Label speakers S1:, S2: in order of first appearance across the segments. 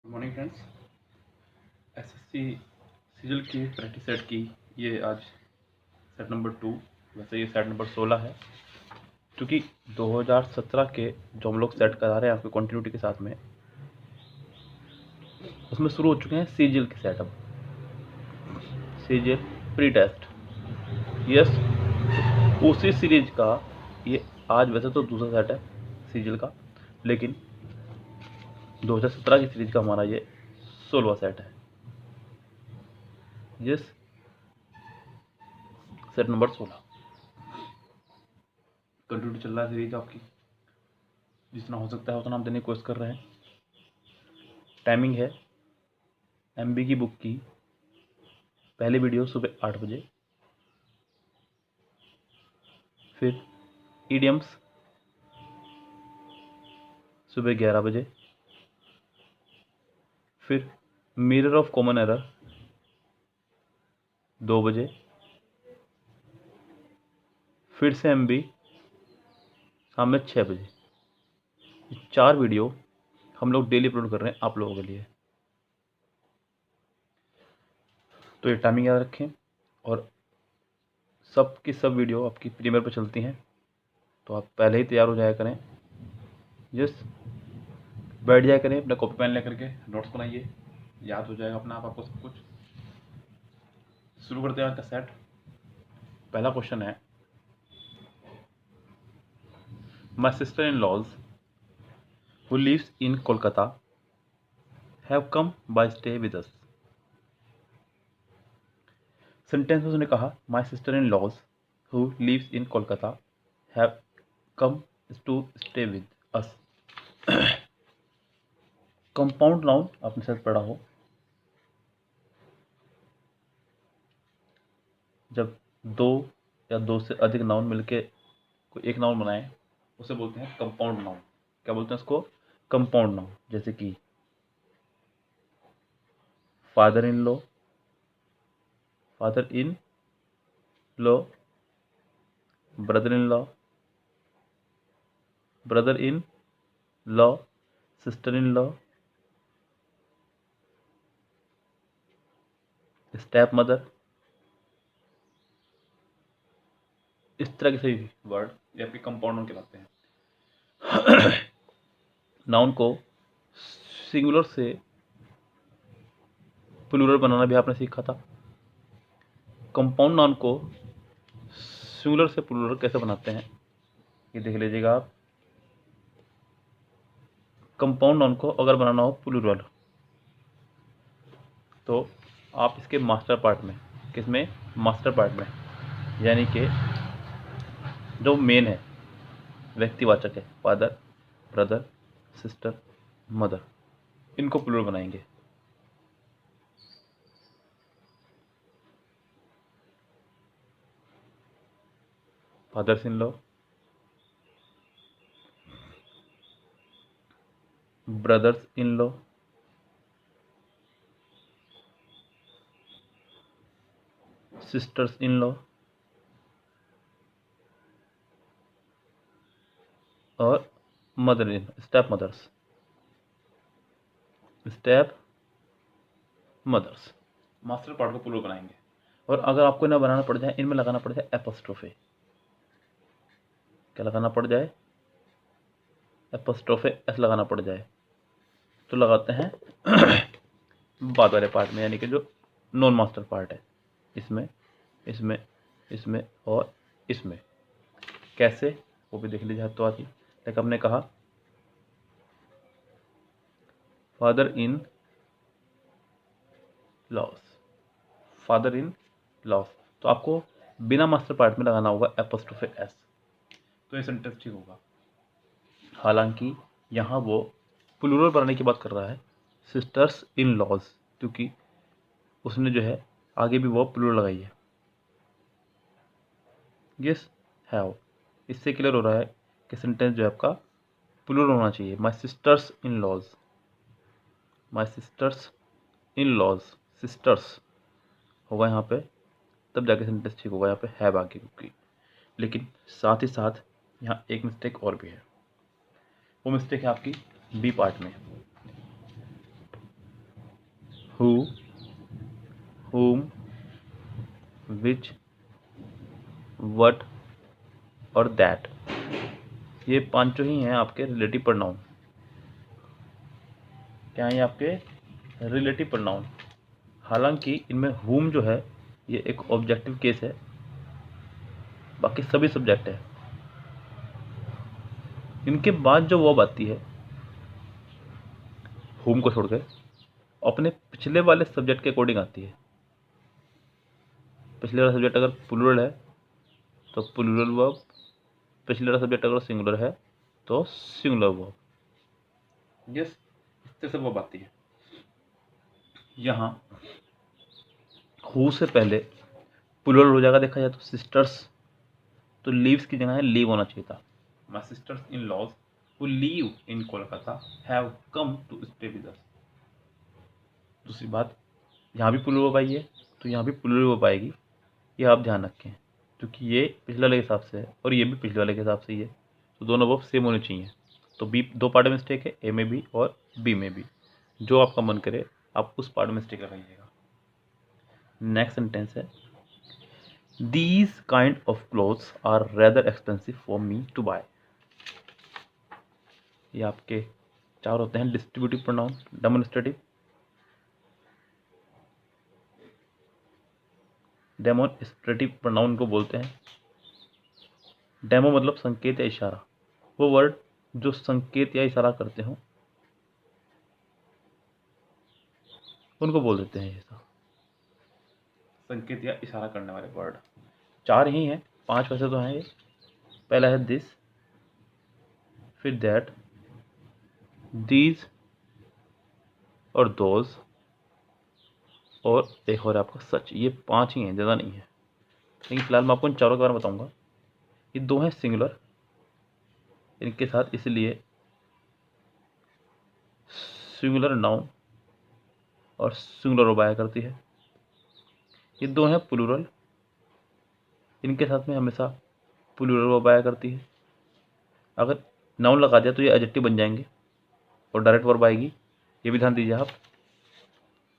S1: Good morning friends. SSC सीजल की practice set की ये आज सेट नंबर 2, वैसे ये सेट नंबर 16 है, क्योंकि 2017 के जो हम लोग सेट करा रहे हैं आपकी कंटिन्यूटी के साथ में, उसमें शुरू हो चुके हैं सीजल के सेट। अब सीजल प्री टेस्ट, यस, उसी सीरीज का ये आज वैसे तो दूसरा सेट है सीजल का, लेकिन 2017 की सीरीज का हमारा ये 16वां सेट है। यस, सेट नंबर 16 कंटिन्यूटी चल रहा है सीरीज आपकी, जितना हो सकता है उतना हम देने की कोशिश कर रहे हैं। टाइमिंग है एमबी की बुक की पहली वीडियो सुबह 8 बजे, फिर ईडियम्स सुबह 11 बजे, फिर मिरर ऑफ कॉमन एरर 2 बजे, फिर से एमबी शाम में 6 बजे। ये 4 वीडियो हम लोग डेली अपलोड कर रहे हैं आप लोगों के लिए, तो ये टाइमिंग याद रखें। और सब की सब वीडियो आपकी प्रीमियर पर चलती हैं, तो आप पहले ही तैयार हो जाया करें। जस्ट बैठ जाया करें, अपना कॉपी पेन लेकर के नोट्स बनाइए, याद हो जाएगा अपना आप आपको सब कुछ। शुरू करते हैं आज का सेट। पहला क्वेश्चन है, my sister in laws who lives in Kolkata have come by stay with us। Sentence में उसने कहा my sister in laws who lives in Kolkata have come to stay with us। Compound noun आपने शायद पढ़ा हो, जब दो या दो से अधिक नाउन मिलके कोई एक नाउन बनाए उसे बोलते हैं कंपाउंड नाउन। क्या बोलते हैं उसको? Compound noun. जैसे कि father in law, father in law, brother in law, brother in law, sister in law, step mother. इस तरह के सभी वर्ड ये आपके कंपाउंड नाउन कहलाते हैं। नाउन को सिंगुलर से प्लूरल बनाना भी आपने सीखा था। कंपाउंड नाउन को सिंगुलर से प्लूरल कैसे बनाते हैं ये देख लीजिएगा आप। कंपाउंड नाउन को अगर बनाना हो प्लूरल तो आप इसके मास्टर पार्ट में, किसमें? मास्टर पार्ट में, यानी कि जो मेन है, व्यक्तिवाचक है, फादर, ब्रदर, सिस्टर, मदर, इनको प्लूरल बनाएंगे। Fathers in law, brothers in law, sisters in law और mother in, step mothers, step mothers. Master part को प्लूरल बनाएंगे। और अगर आपको ना बनाना पड़ जाए, इनमें लगाना पड़ जाए एपोस्ट्रोफे। क्या लगाना पड़ जाए? एपोस्ट्रोफे एस लगाना पड़ जाए, तो लगाते हैं बाद वाले पार्ट में, यानी कि जो नॉन मास्टर पार्ट है, इसमें, इसमें, इसमें और इसमें। कैसे वो भी देख लीजिए तो आती। लाइक हमने कहा father in loss, father in loss, तो आपको बिना मास्टर पार्ट में लगाना होगा एपोस्ट्रोफे एस, तो ये सेंटेंस ठीक होगा। हालांकि यहाँ वो प्लूरल बनाने की बात कर रहा है, सिस्टर्स इन लॉज, क्योंकि उसने जो है आगे भी वो प्लूरल लगाई है। यस, हैव, इससे क्लियर हो रहा है कि सेंटेंस जो है आपका प्लूरल होना चाहिए। My sisters in laws, my sisters in laws, sisters होगा यहाँ पे, तब जाके सेंटेंस ठीक होगा। यहाँ पे हैव आगे क्योंकि, लेकिन साथ ही साथ यहाँ एक मिस्टेक और भी है। वो मिस्टेक है आपकी बी पार्ट में। हु, whom, which, what और that। ये पांचों ही हैं आपके रिलेटिव प्रोनाउन। क्या है ये आपके रिलेटिव प्रोनाउन। हालांकि इनमें whom जो है ये एक ऑब्जेक्टिव केस है, बाकी सभी सब्जेक्ट है। इनके बाद जो वर्ब आती है whom को छोड़कर अपने पिछले वाले सब्जेक्ट के अकॉर्डिंग आती है। पिछले वाला सब्जेक्ट अगर प्लूरल है तो प्लूरल वर्ब, पिछले वाला सब्जेक्ट अगर सिंगुलर है तो सिंगुलर वर्ब। यस, इस तरह से वर्ब आती है। यहाँ हु से पहले प्लूरल हो जाएगा देखा जाए तो सिस्टर्स, तो लीव्स की जगह है लीव होना चाहिए था। My sisters in laws who live in Kolkata have come to stay with us. दूसरी बात, यहाँ भी प्लूरल वर्ब आई है तो यहाँ भी प्लूरल वर्ब आएगी, ये आप ध्यान रखें, क्योंकि ये पिछले वाले के हिसाब से है और ये भी पिछले वाले के हिसाब से ही है, तो दोनों वर्ब सेम होने चाहिए। तो बी दो पार्ट में मिस्टेक है, ए में भी और बी में भी। जो आपका मन करे आप उस पार्ट में मिस्टेक लगाइएगा। नेक्स्ट सेंटेंस है these kind of clothes are rather expensive for me to buy. ये आपके चार होते हैं distributive pronoun, demonstrative, demonstrative pronoun को बोलते हैं। डेमो मतलब संकेत या इशारा, वो वर्ड जो संकेत या इशारा करते हो उनको बोल देते हैं ऐसा, संकेत या इशारा करने वाले वर्ड। चार ही हैं, पांच वैसे तो हैं ये। पहला है दिस, फिर दैट, दीज और दोज, और एक और आपका सच। ये पांच ही हैं, ज़्यादा नहीं है। लेकिन फिलहाल मैं आपको इन चारों के बारे में बताऊंगा। ये दो हैं सिंगुलर, इनके साथ इसलिए सिंगुलर नाउन और सिंगुलर वर्ब आया करती है। ये दो हैं प्लूरल, इनके साथ में हमेशा प्लूरल वर्ब आया करती है। अगर नाउन लगा दिया तो ये एडजेक्टिव बन जाएंगे और डायरेक्ट वर्ब आएगी, ये भी ध्यान दीजिए आप।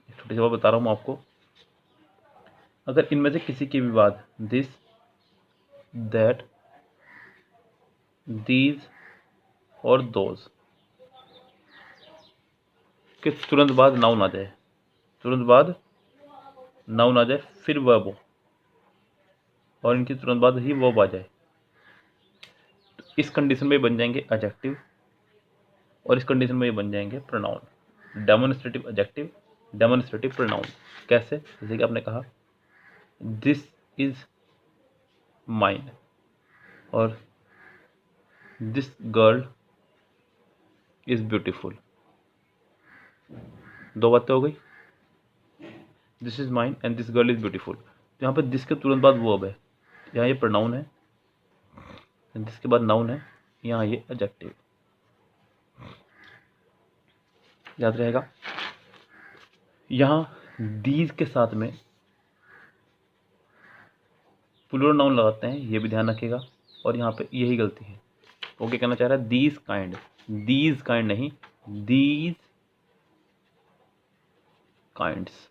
S1: छोटी सी बात बता रहा हूँ मैं आपको, अगर इनमें से किसी के भी बाद दिस, दैट, दीज और दोज के तुरंत बाद नाउन आ जाए, तुरंत बाद नाउन आ जाए, फिर वर्ब हो और इनके तुरंत बाद ही वर्ब आ जाए, तो इस कंडीशन में बन जाएंगे एडजेक्टिव और इस कंडीशन में ये बन जाएंगे pronoun. Demonstrative adjective, demonstrative pronoun. कैसे? जैसे कि आपने कहा दिस इज माइन और दिस गर्ल इज ब्यूटीफुल। दो बातें हो गई, this is mine and this girl is beautiful. तो यहाँ पे दिस के तुरंत बाद वर्ब है, यहाँ ये प्रोनाउन है, दिस के बाद नाउन है, यहाँ ये एडजेक्टिव। याद रहेगा। यहाँ दीज के साथ में प्लूरल नाउन लगाते हैं, ये भी ध्यान रखिएगा। और यहाँ पे यही गलती है, वो क्या कहना चाह रहा है, दीज काइंड नहीं, दीज काइंड्स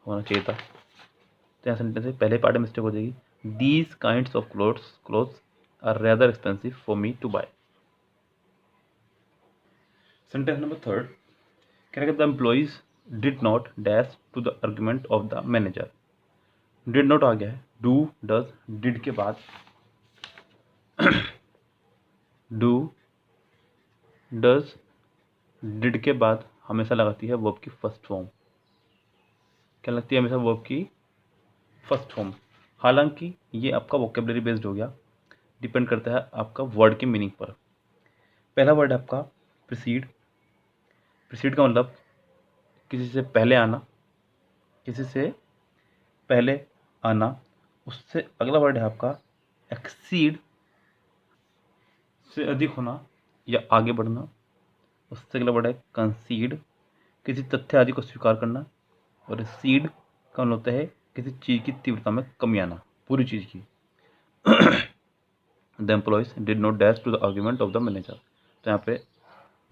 S1: होना चाहिए था। तो यहाँ सेंटेंस है पहले पार्ट में मिस्टेक हो जाएगी, these kinds of clothes are rather expensive for me to buy. Sentence number third, कह रहा है the employees did not dash to the argument of the manager. Did not आ गया है, डू, डज, डिड के बाद डू, डज, डिड के बाद हमेशा लगाती है वर्ब की फर्स्ट फॉर्म। क्या लगती है? हमेशा वर्ब की फर्स्ट फॉर्म। हालांकि ये आपका वोकेबलरी बेस्ड हो गया, डिपेंड करता है आपका वर्ड के मीनिंग पर। पहला वर्ड है आपका प्रीसीड। प्रीसीड का मतलब किसी से पहले आना, किसी से पहले आना। उससे अगला वर्ड है आपका एक्सीड, से अधिक होना या आगे बढ़ना। उससे अगला वर्ड है कंसीड, किसी तथ्य आदि को स्वीकार करना। और सीड का मतलब होता है किसी चीज़ की तीव्रता में कमी आना, पूरी चीज़ की। The employees did not dash to the argument of the manager. तो यहाँ पे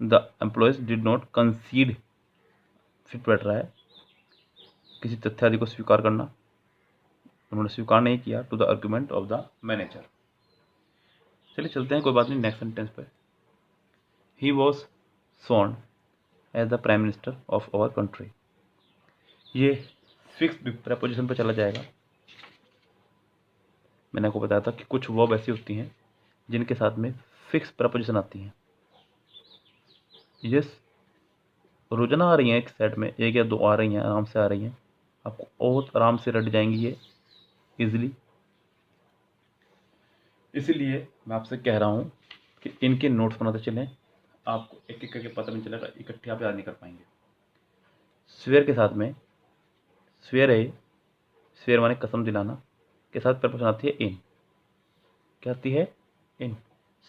S1: the employees did not concede fit बैठ रहा है किसी तथ्य आदि को स्वीकार करना, उन्होंने स्वीकार नहीं किया to the argument of the manager. चलिए चलते हैं, कोई बात नहीं, नेक्स्ट सेंटेंस पे। ही was sworn as the prime minister of our country. ये फिक्स प्रेपोजिशन पे चला जाएगा। मैंने आपको बताया था कि कुछ वर्ब ऐसी होती हैं जिनके साथ में फिक्स प्रेपोजिशन आती हैं। यस, रोजाना आ रही हैं, एक सेट में 1 या 2 आ रही हैं, आराम से आ रही हैं, आपको बहुत आराम से रट जाएंगी ये इजिली। इसीलिए मैं आपसे कह रहा हूँ कि इनके नोट्स बनाते चलें, आपको एक एक करके पता नहीं चलेगा, इकट्ठे आप याद नहीं कर पाएंगे। स्वेयर के साथ में स्वेयर है, स्वेयर माने कसम दिलाना, के साथ प्रपोजन आती है इन। क्या आती है? इन।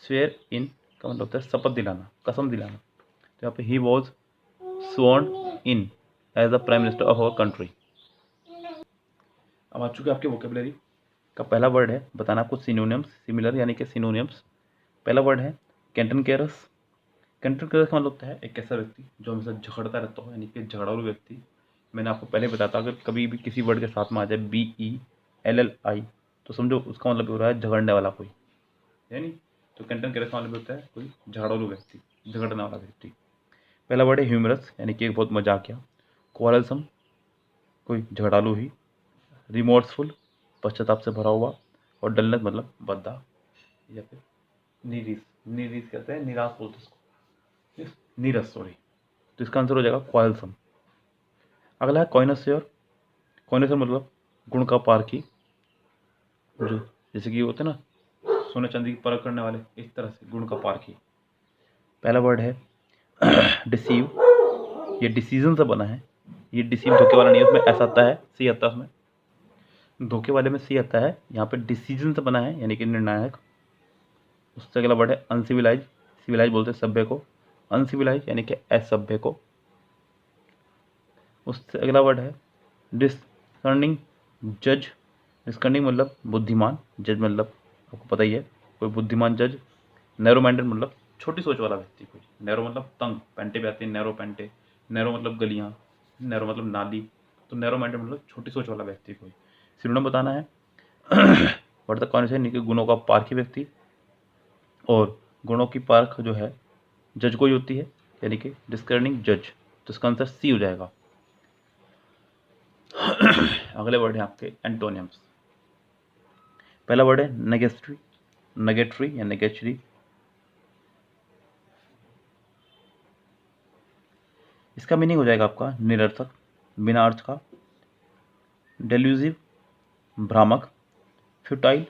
S1: स्वेयर इन का मतलब होता है शपथ दिलाना, कसम दिलाना। तो यहाँ पे ही was sworn in as the prime minister of our country. अब आ चुके आपके वोकेबलरी का पहला वर्ड है, बताना आपको सिनोनिम्स, सिमिलर यानी कि सिनोनिम्स। पहला वर्ड है कैंटनकेरस। कैंटनकेरस का मतलब होता है एक ऐसा व्यक्ति जो हमेशा झगड़ता रहता हो, यानी कि झगड़ालू व्यक्ति। मैंने आपको पहले बताया था, अगर कभी भी किसी वर्ड के साथ में आ जाए BELLI तो समझो उसका मतलब हो रहा है झगड़ने वाला कोई, है नहीं। तो कैंटनकेरस का मतलब होता है कोई झगड़ालू व्यक्ति, झगड़ने वाला व्यक्ति। पहला वर्ड है ह्यूमरस, यानी कि बहुत मजाकिया। क्वारलसम, कोई झगड़ालू ही। रिमोर्सफुल, पश्चाताप से भरा हुआ। और डलनेस मतलब बद्दा या फिर नीरस। नीरस कहते हैं, निराश बोलते हैं इसको, नीरस, सॉरी। तो इसका आंसर हो जाएगा क्वारलसम। अगला है कॉइनोसियर। कॉइनोसियर मतलब गुण का पारखी, जो जैसे कि होते हैं ना सोने चांदी की परख करने वाले, इस तरह से गुण का पारखी। पहला वर्ड है डिसीव। ये डिसीजन से बना है, ये डिसीव धोखे वाला नहीं है, उसमें ऐसा आता है, सी आता है उसमें, धोखे वाले में सी आता है, यहाँ पे डिसीजन से बना है यानी कि निर्णायक। उससे अगला वर्ड है अनसिविलाइज। सिविलाइज बोलते हैं सभ्य को, अनसिविलाइज यानी कि असभ्य को। उससे अगला वर्ड है डिस्कर्निंग जज। डिस्कर्निंग मतलब बुद्धिमान, जज मतलब आपको पता ही है कोई बुद्धिमान जज। नैरो माइंडेड मतलब छोटी सोच वाला व्यक्ति कोई। नैरो मतलब तंग, पेंटे पे आते हैं नैरो पेंटे। नैरो मतलब गलियाँ, नैरो मतलब नाली। तो नैरो माइंडेड मतलब छोटी सोच वाला व्यक्ति कोई। सिनोनिम बताना है वर्ड तक कौन से, यानी कि गुणों का पारखी व्यक्ति। और गुणों की पारख जो है जज को ही होती है, यानी कि डिस्कर्निंग जज। तो इसका आंसर सी हो जाएगा। अगले वर्ड है आपके एंटोनियम्स। पहला वर्ड है नेगेस्ट्री। नेगेटरी या नेगेचरी। इसका मीनिंग हो जाएगा आपका निरर्थक, बिना अर्थ का। डेल्यूजिव, भ्रामक। फ्यूटाइल,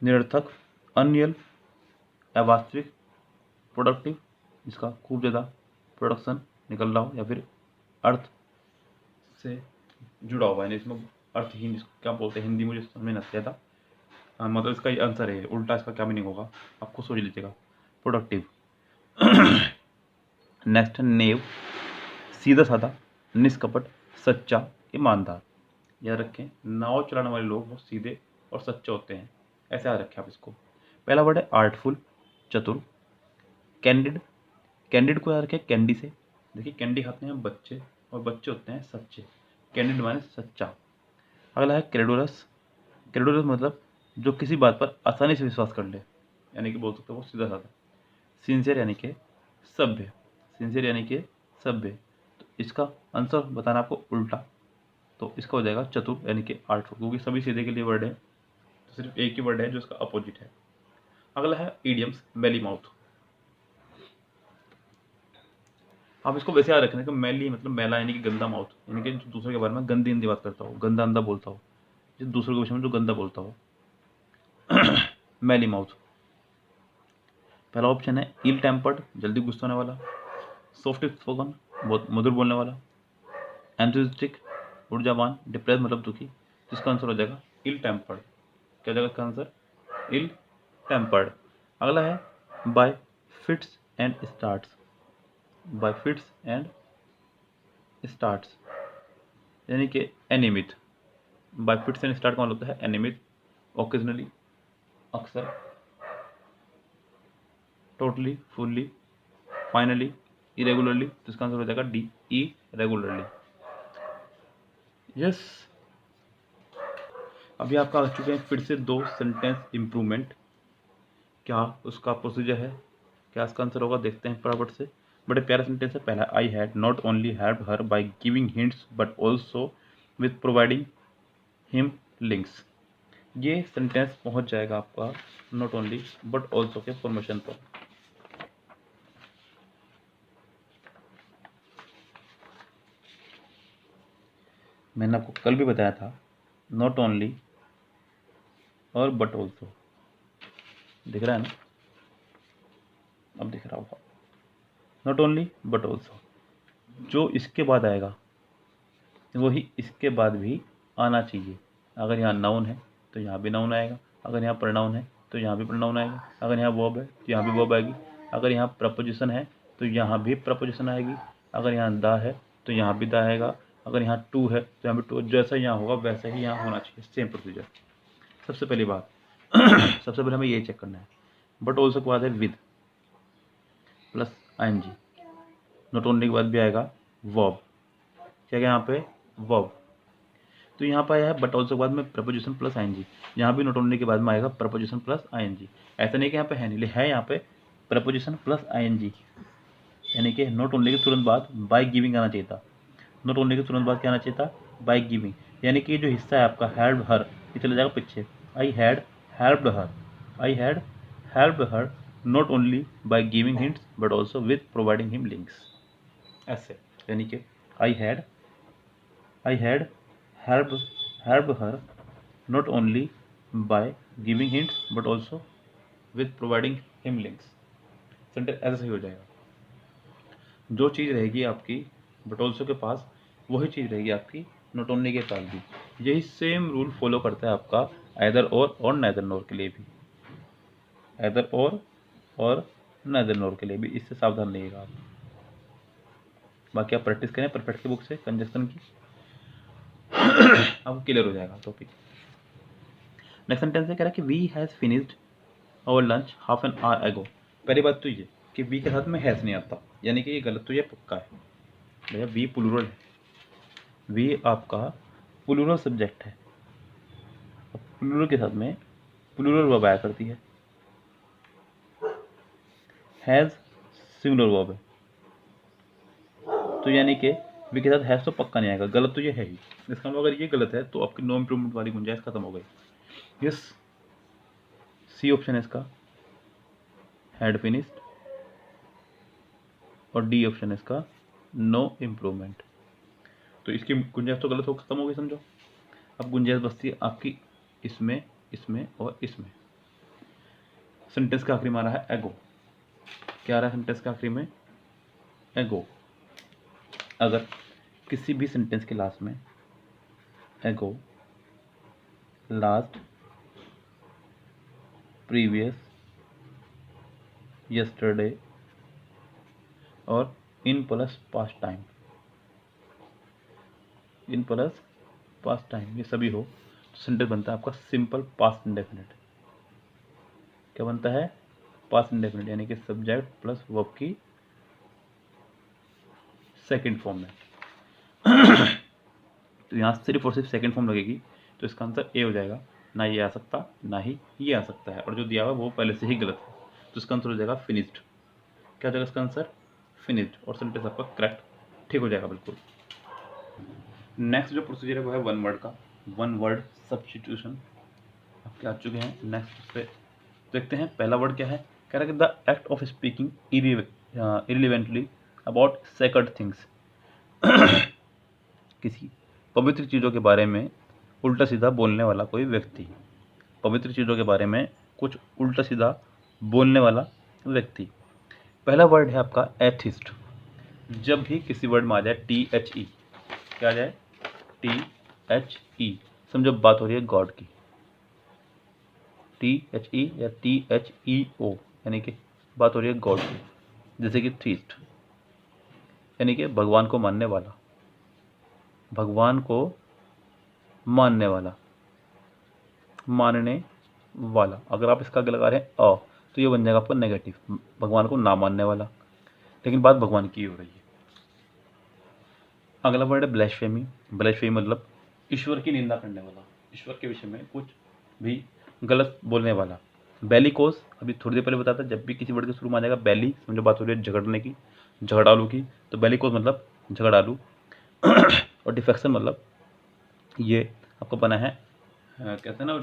S1: निरर्थक। अनरियल, अवास्तविक। प्रोडक्टिव, जिसका खूब ज़्यादा प्रोडक्शन निकल रहा हो या फिर अर्थ से जुड़ा हुआ है, इसमें अर्थहीन, इसको क्या बोलते हैं हिंदी, मुझे समझ नहीं आता था। मतलब इसका ये आंसर है, उल्टा इसका क्या मीनिंग होगा आपको सोच लीजिएगा। प्रोडक्टिव। नेक्स्ट नेव, सीधा साधा, निष्कपट, सच्चा, ईमानदार। याद रखें, नाव चलाने वाले लोग वो सीधे और सच्चे होते हैं, ऐसे याद रखें आप इसको। पहला वर्ड है आर्टफुल, चतुर। कैंडिड, कैंडिड को याद रखें कैंडी से। देखिए कैंडी खाते हैं बच्चे, और बच्चे होते हैं सच्चे। कैंडिड माने सच्चा। अगला है क्रेडुलस। क्रेडुलस मतलब जो किसी बात पर आसानी से विश्वास कर ले, यानी कि बोल सकते हो वो सीधा साधा। सिंसियर यानी कि सभ्य। सिंसियर यानी कि सभ्य। तो इसका आंसर बताना आपको उल्टा, तो इसका हो जाएगा चतुर यानी कि आर्टफुल, क्योंकि सभी सीधे के लिए वर्ड है, तो सिर्फ एक ही वर्ड है जो इसका अपोजिट है। अगला है इडियम्स, मेली माउथ। आप इसको वैसे याद रखना कि मैली मतलब मैला यानी कि गंदा माउथ, यानी कि जो दूसरे के बारे में गंदी हिंदी बात करता हो, गंदा अंदा बोलता हो, जिस दूसरे के विषय में जो गंदा बोलता हो। मैली माउथ। पहला ऑप्शन है इल टेम्पर्ड, जल्दी गुस्सा होने वाला। सॉफ्ट स्पोकन, बहुत मधुर बोलने वाला। एंथुसिस्टिक, ऊर्जावान। डिप्रेस मतलब दुखी। जिसका आंसर हो जाएगा इल टेम्पर्ड। क्या जाएगा इसका आंसर? इल टेम्पर्ड। अगला है bye fits and starts. Bye fits and starts यानी कि एनिमित। बाय फिट्स एंड स्टार्ट का मतलब होता है एनिमित, ओकेजनली, अक्सर, टोटली, फुल्ली, फाइनली, इरेगुलरली, तो इसका आंसर हो जाएगा डी, इरेगुलरली। यस, अभी आपका आ चुके हैं फिर से 2 सेंटेंस इम्प्रूवमेंट। क्या उसका प्रोसीजर है, क्या इसका आंसर होगा, देखते हैं फटाफट से। बड़े प्यारे सेंटेंस है। पहला, I had not only helped her by giving hints but also with providing him links. ये सेंटेंस पहुंच जाएगा आपका नॉट ओनली बट ऑल्सो के फॉर्मेशन पर। मैंने आपको कल भी बताया था, नॉट ओनली और बट ऑल्सो, दिख रहा है ना, अब दिख रहा होगा। नॉट ओनली बट ऑल्सो, जो इसके बाद आएगा वही इसके बाद भी आना चाहिए। अगर यहाँ नाउन है तो यहाँ भी नाउन आएगा, अगर यहाँ प्रोनाउन है तो यहाँ भी प्रोनाउन आएगा, अगर यहाँ वर्ब है तो यहाँ भी वर्ब आएगी, अगर यहाँ प्रपोजिशन है तो यहाँ भी प्रपोजिशन आएगी, अगर यहाँ द है तो यहाँ भी द आएगा, अगर यहाँ टू है तो यहाँ भी टू। जैसा यहाँ होगा वैसा ही यहाँ होना चाहिए, सेम प्रोसीजर। सबसे पहली बात सबसे पहले हमें ये चेक करना है, बट ऑल्सो के बाद है with plus ING। Not only के बाद भी आएगा वर्ब, क्या क्या यहाँ पे वर्ब। तो यहाँ पर आया है बट ऑल्सो के बाद में प्रपोजिशन प्लस ING, यहाँ भी नॉट ओनली के बाद में आएगा प्रपोजिशन प्लस ING। ऐसा नहीं कि यहाँ पे है नहीं, है यहाँ पे प्रपोजिशन प्लस ING, यानी कि नॉट ओनली के तुरंत बाद बाय गिविंग आना चाहिए था। नॉट ओनली के तुरंत बाद क्या आना चाहिए था, बाय गिविंग, यानी कि जो हिस्सा है आपका हेल्प्ड हर, ये चला जाएगा पीछे। I had helped her, I had helped her not only by giving hints but also with providing him links, ऐसे। यानी कि I had helped her not only by giving hints but also with providing him links। Sentence ऐसा सही हो जाएगा। जो चीज़ रहेगी आपकी बट ऑल्सो के पास, वही चीज़ रहेगी आपकी नॉट ओनली के पास भी। यही सेम रूल फॉलो करता है आपका आइदर और नाइदर नोर के लिए भी, आइदर और नाइदर नोर के लिए भी। इससे सावधान रहिएगा आप। बाकी आप प्रैक्टिस करें परफेक्ट की बुक से कंजक्शन की, अब क्लियर हो जाएगा टॉपिक। नेक्स्ट सेंटेंस है, कह रहा है कि we has finished our lunch half an hour ago. पहली बात तो ये कि वी के साथ में हैज़ नहीं आता, यानी कि ये गलत, तो ये पक्का है भैया। वी प्लूरल है, वी आपका प्लूरल सब्जेक्ट है, प्लूरल के साथ में प्लूरल वर्ब आया करती है। हैज़ सिंगुलर वर्ब है, तो यानी कि वी के साथ हैज़ तो पक्का नहीं आएगा, गलत तो ये है ही। इसका मतलब अगर ये गलत है तो आपकी नो इम्प्रूवमेंट वाली गुंजाइश खत्म हो गई। यस, सी ऑप्शन है इसका, हैड फिनिश्ड, और डी ऑप्शन है इसका, नो इम्प्रूवमेंट। तो इसकी गुंजाइश तो गलत हो खत्म हो गई, समझो। अब गुंजाइश बचती है आपकी इसमें, इसमें और इसमें। सेंटेंस का आखिरी में आ रहा है एगो। क्या आ रहा है सेंटेंस का आखिरी में, एगो। अगर किसी भी सेंटेंस के लास्ट में एगो, लास्ट, प्रीवियस, यस्टरडे और in plus past time, in plus past time, ये सभी हो तो सेंटेंस बनता है आपका सिंपल पास्ट इंडेफिनिट। क्या बनता है, पास्ट इंडेफिनिट, यानी कि सब्जेक्ट प्लस वर्ब की सेकंड फॉर्म में। तो यहाँ सिर्फ और सिर्फ सेकंड फॉर्म लगेगी, तो इसका आंसर ए हो जाएगा। ना ये आ सकता ना ही ये आ सकता है, और जो दिया हुआ वो पहले से ही गलत है, तो इसका आंसर हो जाएगा फिनिश्ड। क्या हो जाएगा इसका आंसर, फिनिश्ड, और सेंटेंस आपका करेक्ट ठीक हो जाएगा बिल्कुल। नेक्स्ट जो प्रोसीजर है वो है वन वर्ड का, वन वर्ड सब्स्टिट्यूशन। आपके आ चुके हैं। नेक्स्ट पे देखते हैं, पहला वर्ड क्या है। कह रहा है कि the act of speaking irrelevantly about sacred things. किसी पवित्र चीज़ों के बारे में उल्टा सीधा बोलने वाला कोई व्यक्ति, पवित्र चीज़ों के बारे में कुछ उल्टा सीधा बोलने वाला व्यक्ति। पहला वर्ड है आपका एथिस्ट। जब भी किसी वर्ड में आ जाए THE, क्या आ जाए, THE, समझो बात हो रही है गॉड की। THE या THEO, यानी कि बात हो रही है गॉड की। जैसे कि थीस्ट, यानी कि भगवान को मानने वाला, भगवान को मानने वाला, मानने वाला। अगर आप इसका आगे लगा रहे हैं तो ये बन जाएगा आपका नेगेटिव, भगवान को ना मानने वाला। लेकिन बात भगवान की हो रही है। अगला वर्ड है ब्लैस्फेमी। ब्लैस्फेमी मतलब ईश्वर की निंदा करने वाला, ईश्वर के विषय में कुछ भी गलत बोलने वाला। बेलिकोस अभी थोड़ी देर पहले बताया था, जब भी किसी वर्ड के शुरू में आ जाएगा बैली, समझो बात हो रही है झगड़ने की, झगड़ालू की, तो बेलिकोस मतलब झगड़ालू। और डिफेक्शन मतलब ये आपको बना है कहते हैं ना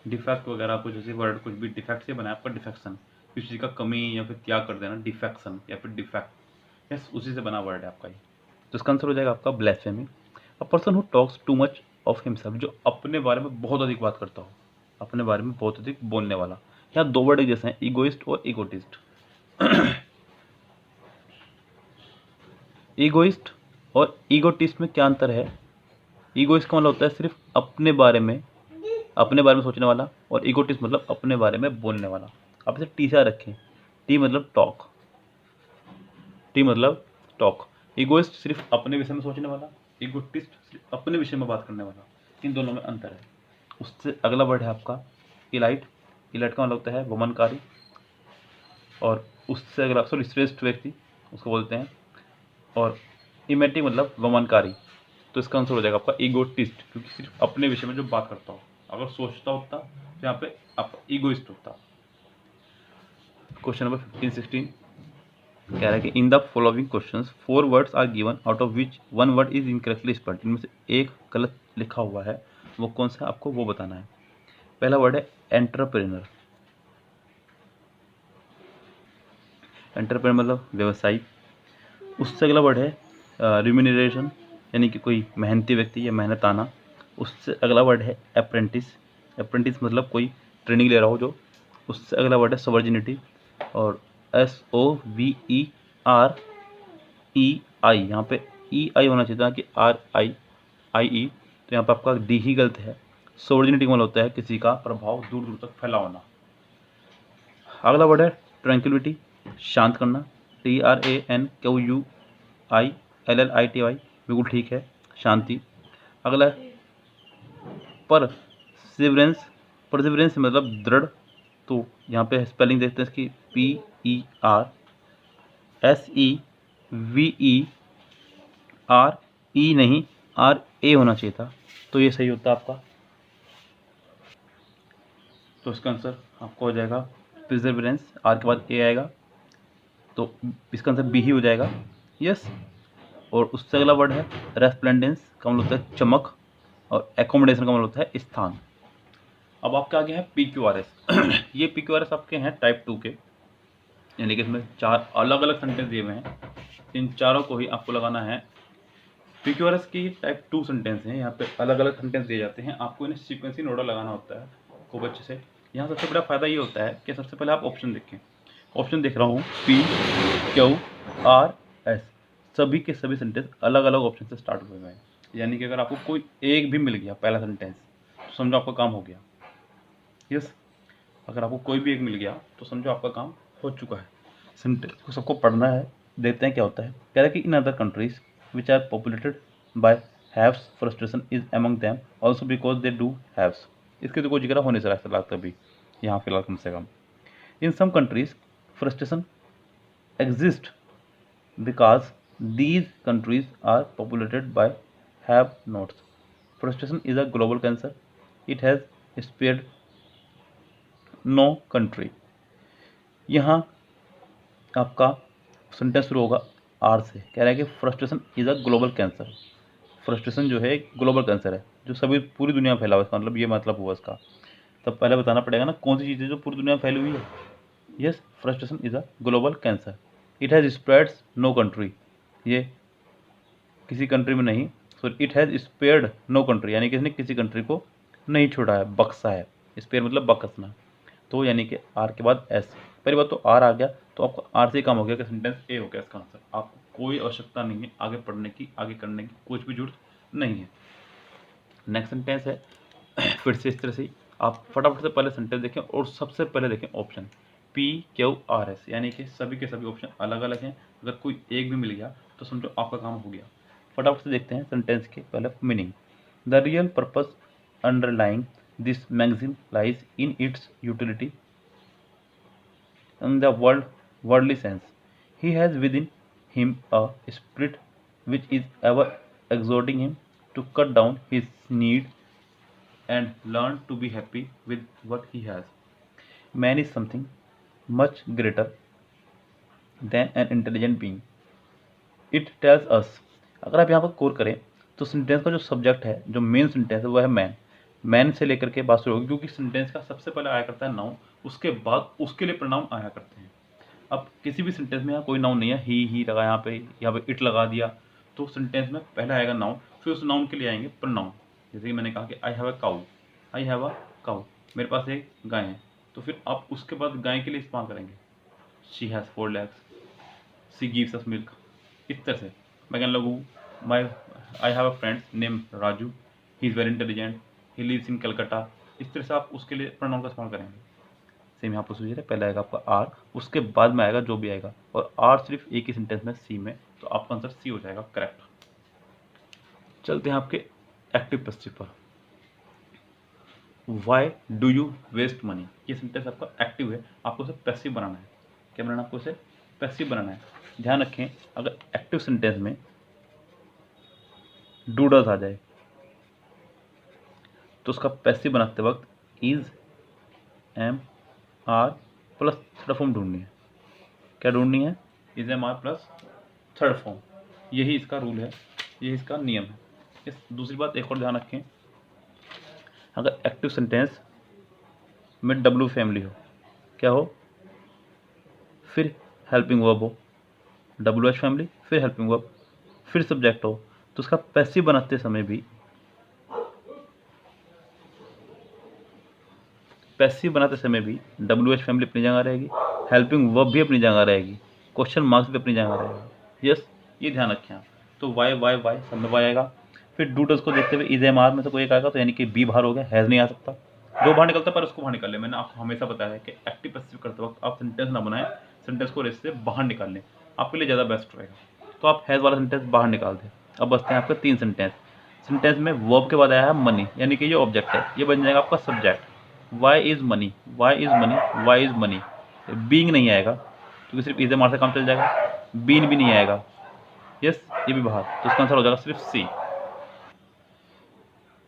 S1: डिफेक्ट वगैरह, कुछ ऐसे वर्ड कुछ भी डिफेक्ट से बना है आपका डिफेक्शन, किसी चीज़ का कमी या फिर त्याग कर देना, डिफेक्शन या फिर डिफेक्ट, यस उसी से बना वर्ड है आपका ये। तो इसका आंसर हो जाएगा आपका blasphemy. A person who talks too much of himself, जो अपने बारे में बहुत अधिक बात करता हो, अपने बारे में बहुत अधिक बोलने वाला। यहाँ दो वर्ड जैसे हैं, ईगोइस्ट और ईगोटिस्ट। ईगोइस्ट और ईगोटिस्ट में क्या अंतर है? ईगोइस्ट का मतलब होता है सिर्फ अपने बारे में सोचने वाला, और ईगोटिस्ट मतलब अपने बारे में बोलने वाला। आप इसे टी से रखें, टी मतलब टॉक, टी मतलब टॉक। ईगोइस्ट सिर्फ अपने विषय में सोचने वाला, ईगोटिस्ट सिर्फ अपने विषय में बात करने वाला। इन दोनों में अंतर है। उससे अगला वर्ड है आपका इलाइट। इलाइट का मतलब होता है वमनकारी, और उससे अगला श्रेष्ठ व्यक्ति उसको बोलते हैं। और इमेटिक मतलब वमनकारी। तो इसका आंसर हो जाएगा आपका ईगोटिस्ट, क्योंकि सिर्फ अपने विषय में जो बात करता हो। अगर सोचता होता तो यहाँ पे आप ईगोइस्ट होता। क्वेश्चन नंबर 15-16 कह रहा है कि in the following questions 4 words are given out of which 1 word is incorrectly spelled. इनमें से एक गलत लिखा हुआ है, वो कौन सा आपको वो बताना है। पहला वर्ड है एंटरप्रेन्योर। एंटरप्रेन्योर मतलब व्यवसायी। उससे अगला वर्ड है रिम्यूनरेशन, यानी कि कोई मेहनती व्यक्ति या मेहनत आना। उससे अगला वर्ड है अप्रेंटिस। अप्रेंटिस मतलब कोई ट्रेनिंग ले रहा हो जो। उससे अगला वर्ड है सवर्जिनिटी, और SOVEREI, यहाँ पे EI होना चाहिए था कि RIIE, तो यहाँ पे आपका डी ही गलत है। सवर्जिनिटी मतलब होता है किसी का प्रभाव दूर दूर तक फैला होना। अगला वर्ड है ट्रैंक्विलिटी, शांत करना, TRANQUILLITY, बिल्कुल ठीक है, शांति। अगला परसिवरेंस। परसिवरेंस मतलब दृढ़, तो यहाँ पे स्पेलिंग देखते हैं इसकी PERSEVERE नहीं RA होना चाहिए था, तो ये सही होता आपका। तो इसका आंसर आपको हो जाएगा प्रिजर्वेरेंस, आर के बाद ए आएगा, तो इसका आंसर बी ही हो जाएगा, यस। और उससे अगला वर्ड है रेस्प्लेंडेंस, का मतलब होता है चमक, और एकोमोडेशन का मतलब होता है स्थान। अब आपके आगे है PQRS। ये PQRS आपके हैं टाइप 2 के, यानी कि इसमें 4 अलग अलग सेंटेंस दिए हुए हैं, इन चारों को ही आपको लगाना है। PQRS की टाइप 2 सेंटेंस हैं, यहाँ पे अलग अलग सेंटेंस दिए जाते हैं, आपको इन्हें सीक्वेंस इन ऑर्डर लगाना होता है खूब अच्छे से। यहाँ सबसे बड़ा फायदा ये होता है कि सबसे पहले आप ऑप्शन देखें। ऑप्शन देख रहा हूँ PQRS, सभी के सभी सेंटेंस अलग अलग ऑप्शन से स्टार्ट हुए हैं, यानी कि अगर आपको कोई एक भी मिल गया पहला सेंटेंस, तो समझो आपका काम हो गया, यस। अगर आपको कोई भी एक मिल गया तो समझो आपका काम हो चुका है। सेंटेंस को सबको पढ़ना है, देखते हैं क्या होता है। कह रहा है कि in other countries which are populated by haves frustration is among them also because they do haves. इसके तो कोई जिक्र होने से ऐसा लगता अभी यहाँ फिलहाल कम से कम। In some countries frustration exist because these countries are populated by have-nots. Frustration is a global cancer. It has spared no country. यहाँ आपका सेंटेंस शुरू होगा आर से। कह रहा है कि frustration is a global cancer. Frustration जो है ग्लोबल कैंसर है, जो सभी पूरी दुनिया में फैला हुआ है, मतलब ये मतलब हुआ इसका। तब पहले बताना पड़ेगा ना कौन सी चीज़ है जो पूरी दुनिया में फैली हुई है। Yes, frustration is a global cancer. It has spreads no country, ये किसी कंट्री में नहीं। So it has spared no country, यानी कि इसने किसी कंट्री को नहीं छोड़ा है, बख्शा है। स्पेयर मतलब बख्शना, तो यानी कि आर के बाद एस। पहली बात तो आर आ गया, तो आपका आर से काम हो गया कि सेंटेंस ए हो गया इसका आंसर। आपको कोई आवश्यकता नहीं है आगे पढ़ने की, आगे करने की कुछ भी जरूरत नहीं है। नेक्स्ट सेंटेंस है फिर से इस तरह से आप फटाफट से पहले सेंटेंस देखें और सबसे पहले देखें ऑप्शन PQRS, यानी कि सभी के सभी ऑप्शन अलग अलग हैं। अगर कोई एक भी मिल गया तो समझो आपका काम हो गया। फटाफट से देखते हैं सेंटेंस के पहले meaning. The real purpose underlying this magazine lies in its utility in the worldly sense. He has within him a spirit which is ever exhorting him to cut down his need and learn to be happy with what he has. Man is something much greater than an intelligent being. It tells us, अगर आप यहाँ पर core करें तो sentence का जो subject है, जो मेन सेंटेंस है, वो है मैन। मैन से लेकर के बात शुरू होगी, क्योंकि सेंटेंस का सबसे पहले आया करता है नाउन, उसके बाद उसके लिए प्रोनाउन आया करते हैं। अब किसी भी सेंटेंस में यहाँ कोई नाउन नहीं है, ही लगा यहाँ पे इट लगा दिया, तो सेंटेंस में पहले आएगा नाउन, फिर उस नाउन के लिए आएंगे प्रोनाउन। जैसे कि मैंने कहा कि आई have a cow, I have a cow, मेरे पास एक गाय है, तो फिर आप उसके बाद गाय के लिए इस्तेमाल करेंगे, she has 4 legs, she gives us milk. इस तरह से मैं कहने लगूँ I have a friend name Raju, he is very intelligent, he lives in Calcutta. इस तरह से आप उसके लिए प्रोनाउन का इस्तेमाल करेंगे। सेम यहाँ प्रोसीजर है, पहले आएगा आपका आर, उसके बाद में आएगा जो भी आएगा, और आर सिर्फ एक ही सेंटेंस में सी में, तो आपका आंसर सी हो जाएगा करेक्ट। चलते हैं आपके एक्टिव पैसिव पर। Why do you waste money, ये सेंटेंस आपका एक्टिव है, आपको इसे पैसिव बनाना है। क्या बनाना है आपको? इसे पैसिव बनाना है। ध्यान रखें, अगर एक्टिव सेंटेंस में डू डज आ जाए तो उसका पैसिव बनाते वक्त is, am, are plus third form ढूंढनी है। क्या ढूंढनी है? Is, am, are plus third form. यही इसका रूल है, यही इसका नियम है। इस दूसरी बात एक और ध्यान रखें, अगर एक्टिव सेंटेंस में डब्ल्यू फैमिली हो, क्या हो? फिर हेल्पिंग वर्ब हो, डब्ल्यू एच फैमिली, फिर हेल्पिंग वर्ब, फिर सब्जेक्ट हो, तो उसका पैसिव बनाते समय भी डब्ल्यू एच फैमिली अपनी जगह रहेगी, हेल्पिंग वर्ब भी अपनी जगह रहेगी, क्वेश्चन मार्क्स भी अपनी जगह रहेगा। यस, ये ध्यान रखें आप। तो वाई वाई वाई सब में वाई आएगा। फिर डू डज को देखते हुए इज, एम, आर में से कोई एक आएगा, तो यानी कि बी बाहर हो गया, हैज़ नहीं आ सकता। जो बाहर निकलता है पर उसको बाहर निकाल ले। मैंने आपको हमेशा बताया है कि एक्टिव पैसिव करते वक्त आप सेंटेंस ना बनाएं, सेंटेंस को रेस से बाहर निकाल लें, आपके लिए ज़्यादा बेस्ट रहेगा। तो आप हैज़ वाला सेंटेंस बाहर निकाल दें। अब बचते हैं आपके 3 सेंटेंस। सेंटेंस में वर्ब के बाद आया है मनी, यानी कि ये ऑब्जेक्ट है, ये बन जाएगा आपका subject. Why is money, why is money, why is money. Being नहीं आएगा क्योंकि सिर्फ इज, एम, आर से काम चल जाएगा। बीन भी नहीं आएगा, यस, ये भी बाहर, तो इसका आंसर हो जाएगा सिर्फ सी।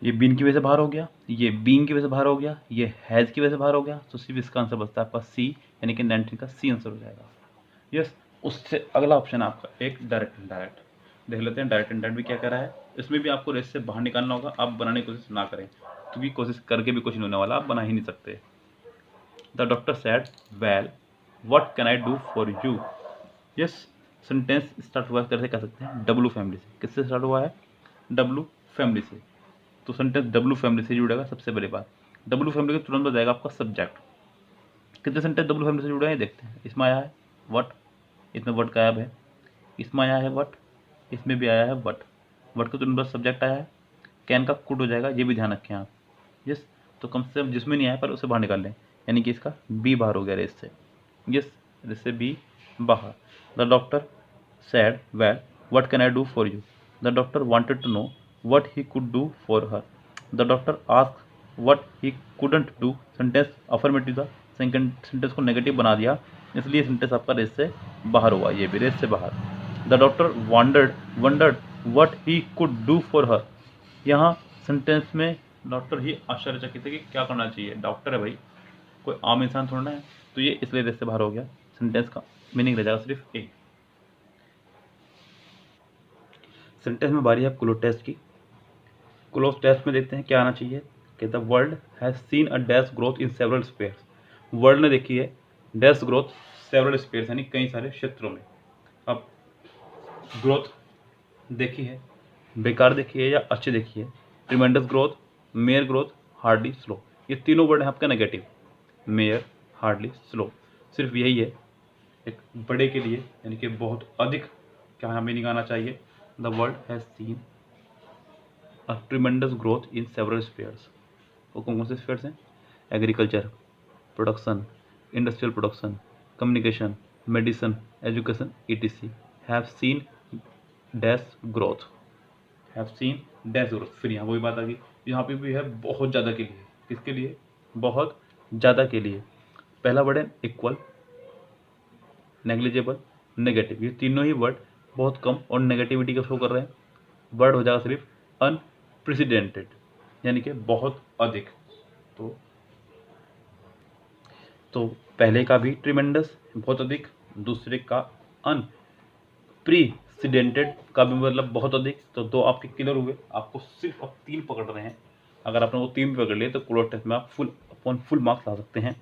S1: ये बीन की वजह से बाहर हो गया, ये बीइंग की वजह से बाहर हो गया, ये हैज़ की वजह से बाहर हो गया, तो सिर्फ इसका आंसर बचता है आपका सी, यानी कि 19 का सी आंसर हो जाएगा। यस, उससे अगला ऑप्शन है आपका एक डायरेक्ट इनडायरेक्ट। देख लेते हैं डायरेक्ट इनडायरेक्ट भी क्या कह रहा है। इसमें भी आपको रेस से बाहर निकालना होगा, आप बनाने की कोशिश ना करें, क्योंकि कोशिश करके भी कुछ नहीं होने वाला, आप बना ही नहीं सकते। The doctor said, well, what can I do for you. Yes, sentence start हुआ कैसे कह सकते हैं? डब्लू फैमिली से। किससे स्टार्ट हुआ है? डब्लू फैमिली से। तो सेंटेंस डब्लू फैमिली से जुड़ेगा, सबसे बड़ी बात। डब्लू फैमिली के तुरंत हो जाएगा आपका सब्जेक्ट। कितने सेंटेंस डब्लू फैमिली से जुड़े हैं देखते हैं। इसमें आया है वट, इसमें वट गायब है। इसमें आया है वट, इसमें भी आया है वट। वट के तुरंत बाद सब्जेक्ट आया है। कैन का कुड हो जाएगा, ये भी ध्यान रखें आप। यस, तो कम से कम जिसमें नहीं आया पर उसे बाहर निकाल लें, यानी कि इसका बी बाहर हो गया रेस से। यस, रेस से बी बाहर। The doctor said, well, what can I do for you. The doctor wanted to know what he could do for her. The doctor asked what he couldn't do. Sentence affirmative था, sentence को negative बना दिया, इसलिए sentence आपका race से बाहर हुआ, ये भी रेस से बाहर। The doctor wondered what he could do for her. यहाँ सेंटेंस में डॉक्टर ही आश्चर्यचकित है कि क्या करना चाहिए, डॉक्टर है भाई, कोई आम इंसान थोड़ा है, तो ये इसलिए रेस से बाहर हो गया। सेंटेंस का मीनिंग रह जाएगा सिर्फ ए। सेंटेंस में बारी है क्लोज टेस्ट की। क्लोज टेस्ट में देखते हैं क्या आना चाहिए कि the world has seen a dash growth in several spheres. World ने देखी है डैश ग्रोथ सेवरल स्पेयर्स, यानी कई सारे क्षेत्रों में। अब ग्रोथ देखी है, बेकार देखी है या अच्छी देखी है? Tremendous growth, mayor growth, hardly slow. ये तीनों वर्ड हैं आपका नेगेटिव, मेयर, हार्डली, स्लो। सिर्फ यही है एक बड़े के लिए, यानी कि बहुत अधिक, क्या हमें नहीं गाना चाहिए? The world has seen a tremendous growth in several spheres. वो कौन कौन से स्पेयर्स हैं? Agriculture, production, industrial production, communication, medicine, education, ETC have seen dash growth, have seen dash growth. फिर यहाँ वही बात आ गई, यहाँ पे भी है बहुत ज़्यादा के लिए। किसके लिए? बहुत ज़्यादा के लिए। पहला वर्ड है इक्वल, नेग्लिजिबल, नेगेटिव। ये तीनों ही वर्ड बहुत कम और नेगेटिविटी का शो कर रहे हैं। वर्ड हो जाएगा सिर्फ अनप्रेसिडेंटेड, यानी कि बहुत अधिक। तो पहले का भी ट्रिमेंडस बहुत अधिक, दूसरे का अनप्रेसिडेंटेड का भी मतलब बहुत अधिक। तो दो आपके क्लियर हुए, आपको सिर्फ आप 3 पकड़ रहे हैं। अगर आपने वो 3 पकड़ लिए तो क्लोज टेस्ट में आप फुल मार्क्स ला सकते हैं।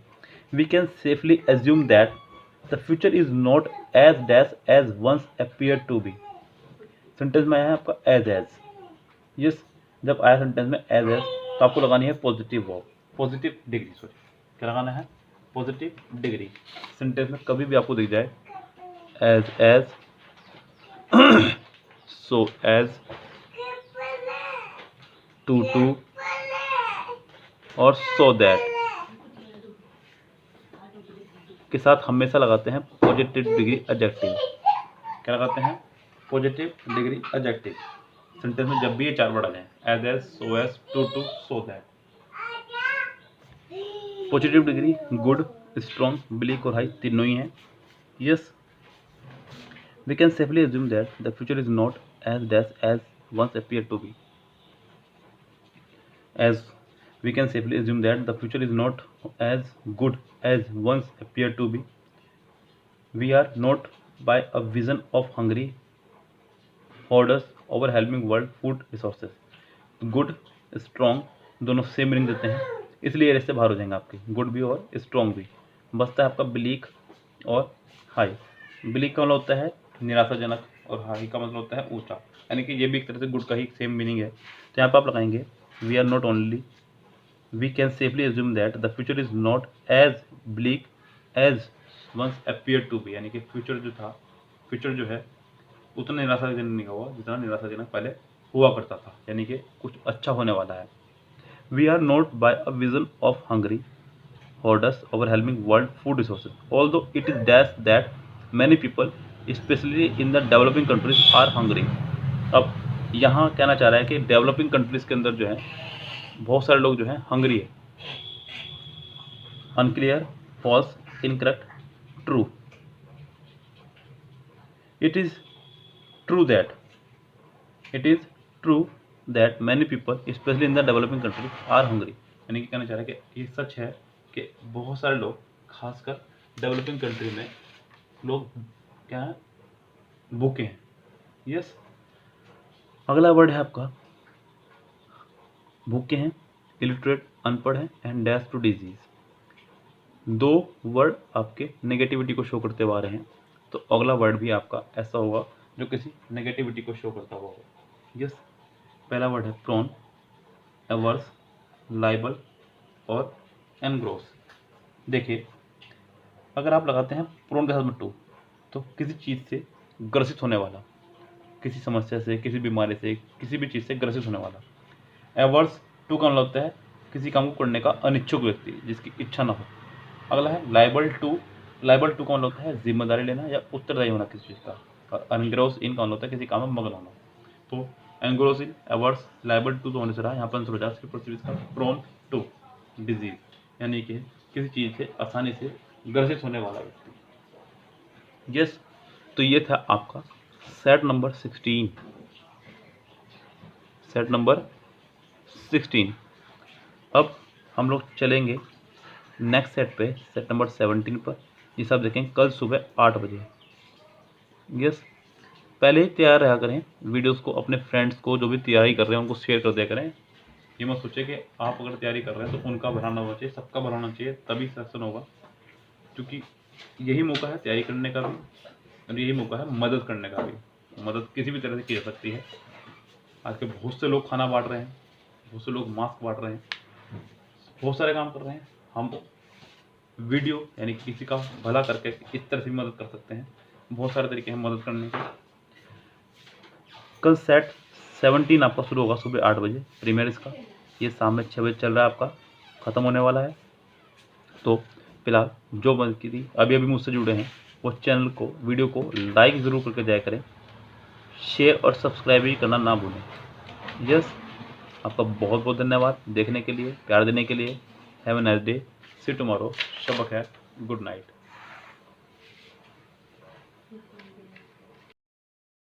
S1: We can safely assume that the future is not as dash as once appear to be. Sentence में आया है आपका एज यस। जब आया सेंटेंस में एज तो आपको लगानी है positive verb, positive degree, sorry क्या लगाना है, पॉजिटिव डिग्री। सेंटेंस में कभी भी आपको दिख जाए एज सो एज, टू और सो दैट के साथ हमेशा लगाते हैं पॉजिटिव डिग्री एडजेक्टिव। क्या लगाते हैं, पॉजिटिव डिग्री एडजेक्टिव। सेंटेंस में जब भी ये 4 वर्ड आ जाए as, so as, to so that. Positive degree good, strong, bleak और हाई तीनों ही हैं। Yes, we can safely assume that the future is not as dash as once appeared to be. As we can safely assume that the future is not as good as once appeared to be. We are not by a vision of hungry hoarders overwhelming world food resources. Good strong दोनों same meaning देते हैं, इसलिए इससे बाहर हो जाएंगे आपके, good भी और स्ट्रॉन्ग भी। बचता है आपका ब्लीक और हाई। ब्लीक का मतलब होता है निराशाजनक और हाई का मतलब होता है ऊंचा, यानी कि ये भी एक तरह से गुड का ही सेम मीनिंग है। तो यहाँ पर आप लगाएंगे we are not only, we can safely assume that the future is not as bleak as once appear to be, यानी कि फ्यूचर जो था, फ्यूचर जो है उतना निराशाजनक नहीं हुआ जितना निराशाजनक पहले हुआ करता था, यानी कि कुछ अच्छा होने वाला है। We are not by a vision of hungry hordes overwhelming world food resources although it is dash that many people especially in the developing countries are hungry. अब यहाँ कहना चाह रहा है कि डेवलपिंग कंट्रीज के अंदर जो है बहुत सारे लोग जो हैं हंग्री है। Unclear, false, incorrect, true. It is true that, it is true that many people especially in the developing country are hungry, यानी कि कहना चाह रहा है कि ये सच है कि बहुत सारे लोग खासकर डेवलपिंग कंट्री में लोग क्या है, भूखे हैं। यस, अगला वर्ड है आपका भूखे हैं, इलिटरेट अनपढ़ है, and dash to disease. 2 word आपके नेगेटिविटी को शो करते हुए आ रहे हैं, तो अगला वर्ड भी आपका ऐसा होगा जो किसी नेगेटिविटी को शो करता हुआ होगा। यस, पहला वर्ड है प्रोन, एवर्स, लाइबल और एनग्रोस। देखिए, अगर आप लगाते हैं प्रोन के साथ में टू, तो किसी चीज़ से ग्रसित होने वाला, किसी समस्या से, किसी बीमारी से, किसी भी चीज़ से ग्रसित होने वाला। एवर्स टू का मतलब होता है किसी काम को करने का अनिच्छुक व्यक्ति, जिसकी इच्छा ना हो। अगला है लाइबल टू, लाइबल टू का मतलब होता है जिम्मेदारी लेना या उत्तरदायी होना किसी चीज़ का। और एनग्रोस इन का मतलब होता है किसी काम में मगन होना। तो एंग्रोस इन, एवर्स, लाइबल टू तो होने से रहा, यहाँ पर आंसर हो जाएगा सिर्फ और सिर्फ इसका प्रोन टू डिजीज, यानी कि किसी चीज़ से आसानी से ग्रसित होने वाला व्यक्ति। यस, तो ये था आपका सेट नंबर 16, सेट नंबर 16। अब हम लोग चलेंगे नेक्स्ट सेट पे, सेट नंबर 17 पर, जिसे आप देखें कल सुबह 8 बजे। यस, पहले ही तैयार रहा करें, वीडियोस को अपने फ्रेंड्स को जो भी तैयारी कर रहे हैं उनको शेयर कर दिया करें। ये मत सोचे कि आप अगर तैयारी कर रहे हैं तो उनका बढ़ाना होना चाहिए, सबका बढ़ाना चाहिए, तभी सेक्शन होगा। क्योंकि यही मौका है तैयारी करने का भी, और यही मौका है मदद करने का भी। मदद किसी भी तरह से की जा सकती है। आज के बहुत से लोग खाना बांट रहे हैं, बहुत से लोग मास्क बांट रहे हैं, बहुत सारे काम कर रहे हैं। हम वीडियो यानी कि किसी का भला करके इस तरह से मदद कर सकते हैं। बहुत सारे तरीके हैं मदद करने के। कल सेट 17 आपका शुरू होगा सुबह 8 बजे, प्रीमियर इसका। ये शाम में 6 बजे चल रहा है, आपका ख़त्म होने वाला है। तो फिलहाल जो मदद की थी अभी मुझसे जुड़े हैं वो चैनल को, वीडियो को लाइक ज़रूर करके जाया करें, शेयर और सब्सक्राइब भी करना ना भूलें। यस, आपका बहुत बहुत धन्यवाद देखने के लिए, प्यार देने के लिए। Have a nice day, see tomorrow, शब खैर, गुड नाइट।